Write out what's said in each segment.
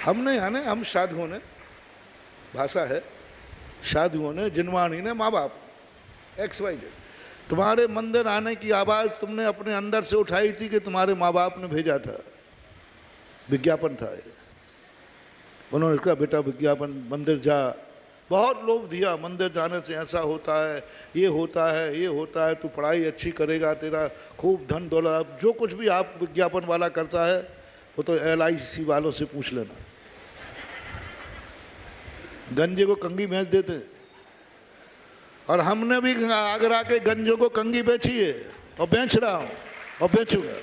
हमने यानी हम साधुओं ने, भाषा है साधुओं ने, जिनवाणी ने, माँ बाप XYZ, तुम्हारे मंदिर आने की आवाज़ तुमने अपने अंदर से उठाई थी कि तुम्हारे माँ बाप ने भेजा था, विज्ञापन था ये। उन्होंने कहा बेटा विज्ञापन, मंदिर जा, बहुत लोभ दिया, मंदिर जाने से ऐसा होता है, ये होता है, ये होता है, तू पढ़ाई अच्छी करेगा, तेरा खूब धन दौलत, जो कुछ भी आप विज्ञापन वाला करता है वो तो LIC वालों से पूछ लेना। गंजे को कंगी बेच देते, और हमने भी आगरा के गंजों को कंगी बेची है और बेच रहा हूं और बेचूंगा।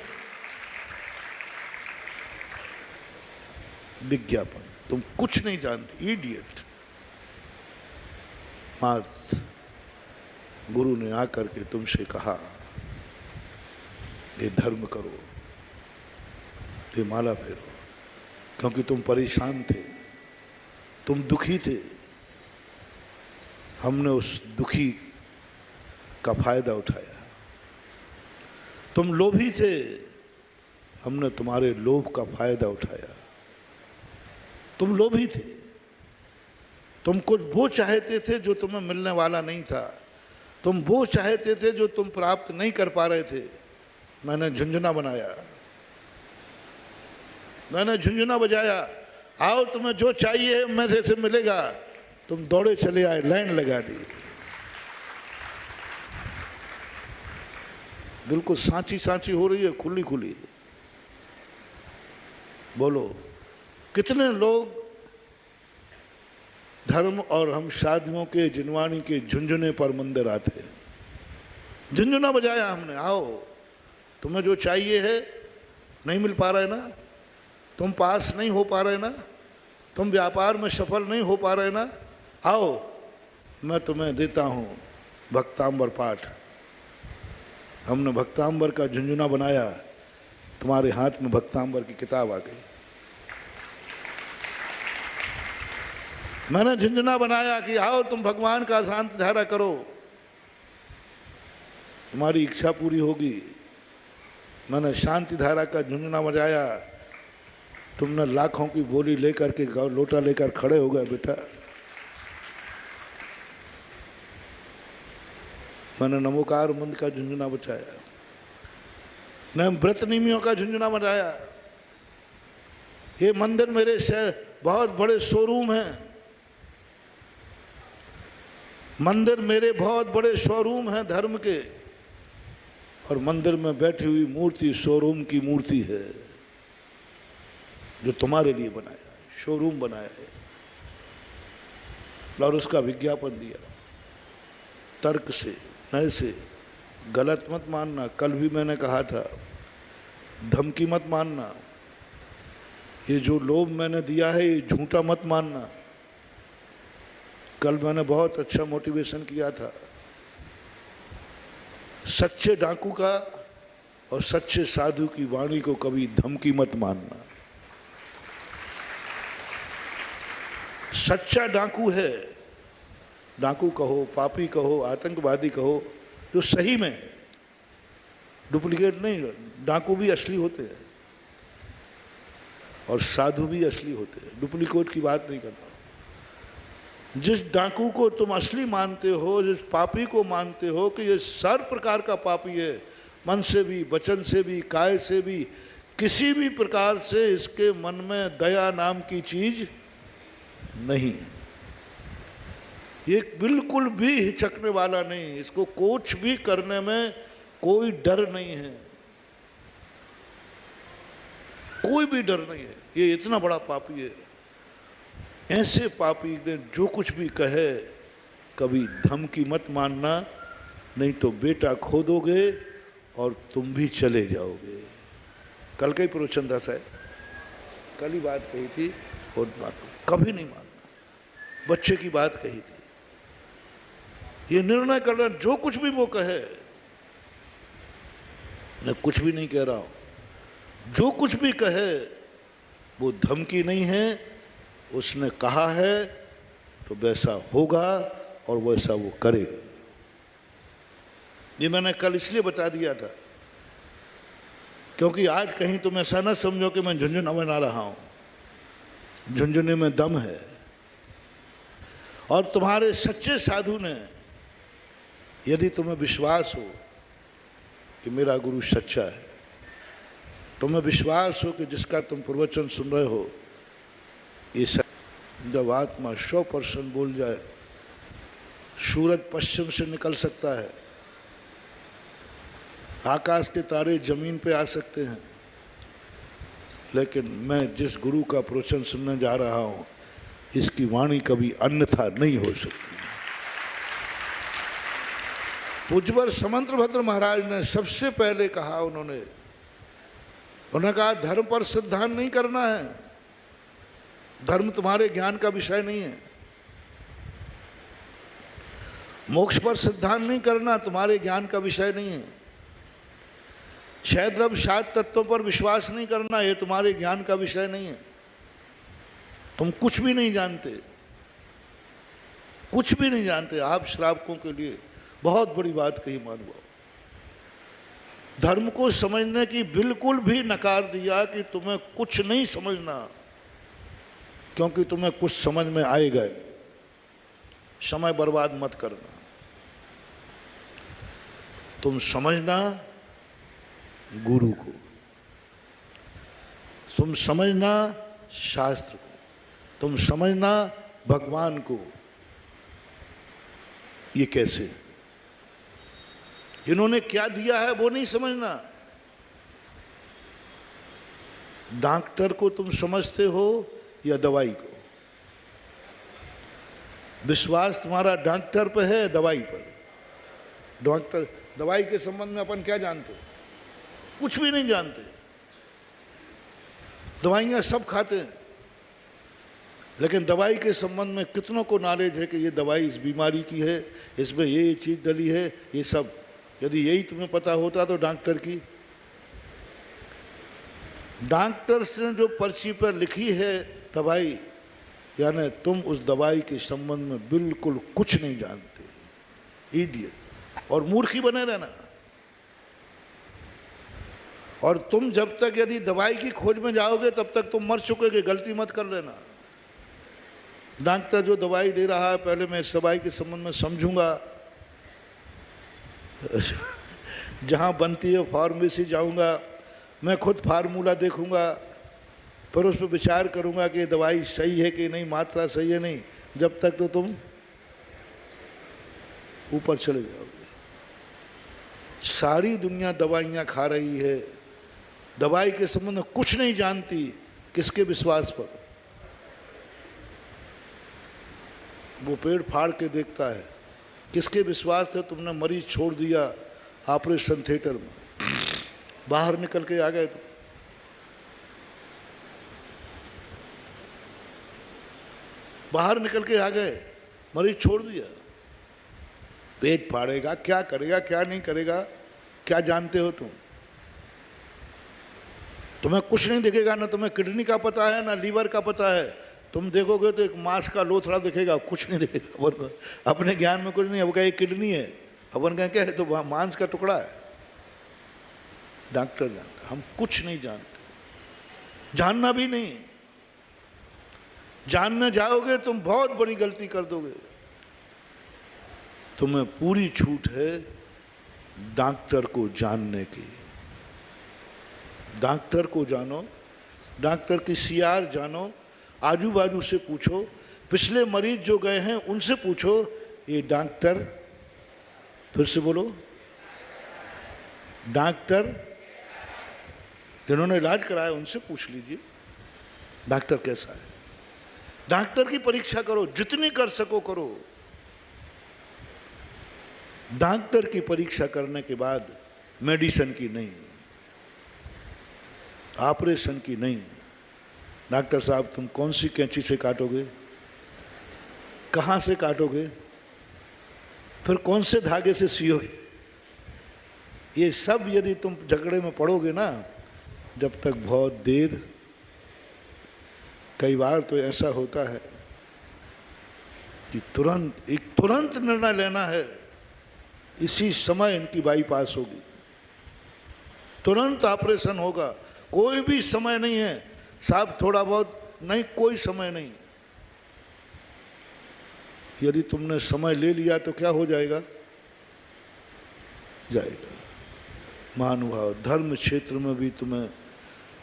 विज्ञापन, तुम कुछ नहीं जानते, इडियट। मार्थ, गुरु ने आकर के तुमसे कहा ये धर्म करो, ये माला फेरो, क्योंकि तुम परेशान थे, तुम दुखी थे। हमने उस दुखी का फायदा उठाया। तुम लोभी थे, हमने तुम्हारे लोभ का फायदा उठाया। तुम लोभी थे, तुम कुछ वो चाहते थे जो तुम्हें मिलने वाला नहीं था, तुम वो चाहते थे जो तुम प्राप्त नहीं कर पा रहे थे। मैंने झुंझुना बनाया, मैंने झुंझुना बजाया, आओ तुम्हें जो चाहिए मेरे से मिलेगा। तुम दौड़े चले आए, लाइन लगा दी। बिल्कुल सांची सांची हो रही है, खुली खुली। बोलो कितने लोग धर्म और हम शादियों के, जिनवाणी के झुंझुने पर मंदिर आते हैं। झुंझुना बजाया हमने, आओ तुम्हें जो चाहिए है, नहीं मिल पा रहा है ना, तुम पास नहीं हो पा रहे ना, तुम व्यापार में सफल नहीं हो पा रहे ना, आओ मैं तुम्हें देता हूं भक्तांबर पाठ। हमने भक्तांबर का झुंझुना बनाया, तुम्हारे हाथ में भक्तांबर की किताब आ गई। मैंने झुंझुना बनाया कि आओ तुम भगवान का शांति धारा करो, तुम्हारी इच्छा पूरी होगी। मैंने शांति धारा का झुंझुना बजाया, तुमने लाखों की बोली लेकर के लोटा लेकर खड़े हो गए बेटा। मैंने नमोकार मंत्र का झुंझुना बजाया, मैं व्रत नियमियों का झुंझुना बजाया। ये मंदिर मेरे से बहुत बड़े शोरूम हैं, मंदिर मेरे बहुत बड़े शोरूम हैं धर्म के, और मंदिर में बैठी हुई मूर्ति शोरूम की मूर्ति है जो तुम्हारे लिए बनाया है, शोरूम बनाया है। और उसका विज्ञापन दिया तर्क से, नए से। गलत मत मानना, कल भी मैंने कहा था, धमकी मत मानना। ये जो लोभ मैंने दिया है ये झूठा मत मानना। कल मैंने बहुत अच्छा मोटिवेशन किया था, सच्चे डाकू का और सच्चे साधु की वाणी को कभी धमकी मत मानना। सच्चा डाकू है, डाकू कहो, पापी कहो, आतंकवादी कहो, जो सही में है, डुप्लीकेट नहीं। डाकू भी असली होते हैं और साधु भी असली होते हैं, डुप्लीकेट की बात नहीं करता। जिस डाकू को तुम असली मानते हो, जिस पापी को मानते हो कि ये सर प्रकार का पापी है, मन से भी, वचन से भी, काय से भी, किसी भी प्रकार से इसके मन में दया नाम की चीज नहीं, ये बिल्कुल भी हिचकने वाला नहीं, इसको कुछ भी करने में कोई डर नहीं है, कोई भी डर नहीं है। ये इतना बड़ा पापी है। ऐसे पापी ने जो कुछ भी कहे कभी धमकी मत मानना, नहीं तो बेटा खो दोगे और तुम भी चले जाओगे। कल का ही प्रवचन था शायद, कल ही बात कही थी, और बात कभी नहीं मानना। बच्चे की बात कही थी, ये निर्णय करना जो कुछ भी वो कहे, मैं कुछ भी नहीं कह रहा हूं, जो कुछ भी कहे वो धमकी नहीं है, उसने कहा है तो वैसा होगा और वैसा वो करेगा। ये मैंने कल इसलिए बता दिया था क्योंकि आज कहीं तुम ऐसा ना समझो कि मैं झुंझुना बना रहा हूं। झुंझुने में दम है। और तुम्हारे सच्चे साधु ने, यदि तुम्हें विश्वास हो कि मेरा गुरु सच्चा है, तुम्हें विश्वास हो कि जिसका तुम प्रवचन सुन रहे हो ये जब आत्मा 100% बोल जाए, सूरज पश्चिम से निकल सकता है, आकाश के तारे जमीन पे आ सकते हैं, लेकिन मैं जिस गुरु का प्रवचन सुनने जा रहा हूं इसकी वाणी कभी अन्यथा नहीं हो सकती। पूज्यवर समंतभद्र महाराज ने सबसे पहले कहा, उन्होंने कहा धर्म पर सिद्धांत नहीं करना है, धर्म तुम्हारे ज्ञान का विषय नहीं है। मोक्ष पर सिद्धांत नहीं करना, तुम्हारे ज्ञान का विषय नहीं है। 6 द्रव्य 7 तत्वों पर विश्वास नहीं करना, ये तुम्हारे ज्ञान का विषय नहीं है। तुम कुछ भी नहीं जानते, कुछ भी नहीं जानते। आप श्रावकों के लिए बहुत बड़ी बात कही मानव। धर्म को समझने की बिल्कुल भी नकार दिया कि तुम्हें कुछ नहीं समझना, क्योंकि तुम्हें कुछ समझ में आएगा नहीं। समय बर्बाद मत करना, तुम समझना गुरु को, तुम समझना शास्त्र को, तुम समझना भगवान को। ये कैसे, इन्होंने क्या दिया है वो नहीं समझना। डॉक्टर को तुम समझते हो या दवाई को? विश्वास तुम्हारा डॉक्टर पे है दवाई पर? डॉक्टर, दवाई के संबंध में अपन क्या जानते? कुछ भी नहीं जानते। दवाइयां सब खाते हैं, लेकिन दवाई के संबंध में कितनों को नॉलेज है कि ये दवाई इस बीमारी की है, इसमें ये चीज डली है, ये सब। यदि यही तुम्हें पता होता तो डॉक्टर की, डॉक्टर से जो पर्ची पर लिखी है दवाई, यानी तुम उस दवाई के संबंध में बिल्कुल कुछ नहीं जानते। इडियट और मूर्खी बने रहना। और तुम जब तक यदि दवाई की खोज में जाओगे तब तक तुम मर चुके, गलती मत कर लेना। डॉक्टर जो दवाई दे रहा है, पहले मैं इस दवाई के संबंध में समझूंगा, जहां बनती है फार्मेसी जाऊंगा, मैं खुद फार्मूला देखूंगा, फिर उस पर विचार करूंगा कि दवाई सही है कि नहीं, मात्रा सही है नहीं। जब तक तो तुम ऊपर चले जाओगे। सारी दुनिया दवाइयां खा रही है, दवाई के संबंध में कुछ नहीं जानती। किसके विश्वास पर? वो पेड़ फाड़ के देखता है। किसके विश्वास से तुमने मरीज छोड़ दिया ऑपरेशन थिएटर में, बाहर निकल के आ गए? तुम बाहर निकल के आ गए, मरीज छोड़ दिया। पेट फाड़ेगा, क्या करेगा क्या नहीं करेगा, क्या जानते हो तुम? तुम्हें कुछ नहीं दिखेगा, ना तुम्हें किडनी का पता है ना लीवर का पता है। तुम देखोगे तो एक मांस का लोथड़ा दिखेगा, कुछ नहीं दिखेगा। अपन को अपने ज्ञान में कुछ नहीं है। वो कहे किडनी है, अपन कहें क्या है, तो मांस का टुकड़ा है। डॉक्टर जानता, हम कुछ नहीं जानते, जानना भी नहीं। जानने जाओगे तुम बहुत बड़ी गलती कर दोगे। तुम्हें पूरी छूट है डॉक्टर को जानने की। डॉक्टर को जानो, डॉक्टर की सीआर जानो, आजू बाजू से पूछो, पिछले मरीज जो गए हैं उनसे पूछो, ये डॉक्टर, फिर से बोलो, डॉक्टर जिन्होंने इलाज कराया उनसे पूछ लीजिए डॉक्टर कैसा है। डॉक्टर की परीक्षा करो, जितनी कर सको करो। डॉक्टर की परीक्षा करने के बाद मेडिसिन की नहीं, ऑपरेशन की नहीं। डॉक्टर साहब तुम कौन सी कैंची से काटोगे, कहाँ से काटोगे, फिर कौन से धागे से सियोगे, ये सब यदि तुम झगड़े में पड़ोगे ना, जब तक बहुत देर। कई बार तो ऐसा होता है कि तुरंत निर्णय लेना है, इसी समय इनकी बाईपास होगी, तुरंत ऑपरेशन होगा, कोई भी समय नहीं है। साहब थोड़ा बहुत नहीं, कोई समय नहीं। यदि तुमने समय ले लिया तो क्या हो जाएगा? जाएगा। महानुभाव, धर्म क्षेत्र में भी तुम्हें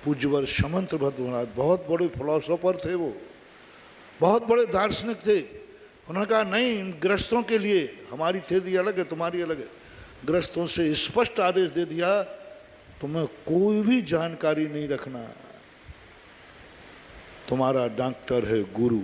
पूज्यवर समंत भट्ट महाराज बहुत बड़े फिलोसोफर थे, वो बहुत बड़े दार्शनिक थे। उन्होंने कहा नहीं, इन गृहस्थों के लिए, हमारी थेरी अलग है, तुम्हारी अलग है, गृहस्थों से स्पष्ट आदेश दे दिया तुम्हें कोई भी जानकारी नहीं रखना, तुम्हारा डॉक्टर है गुरु।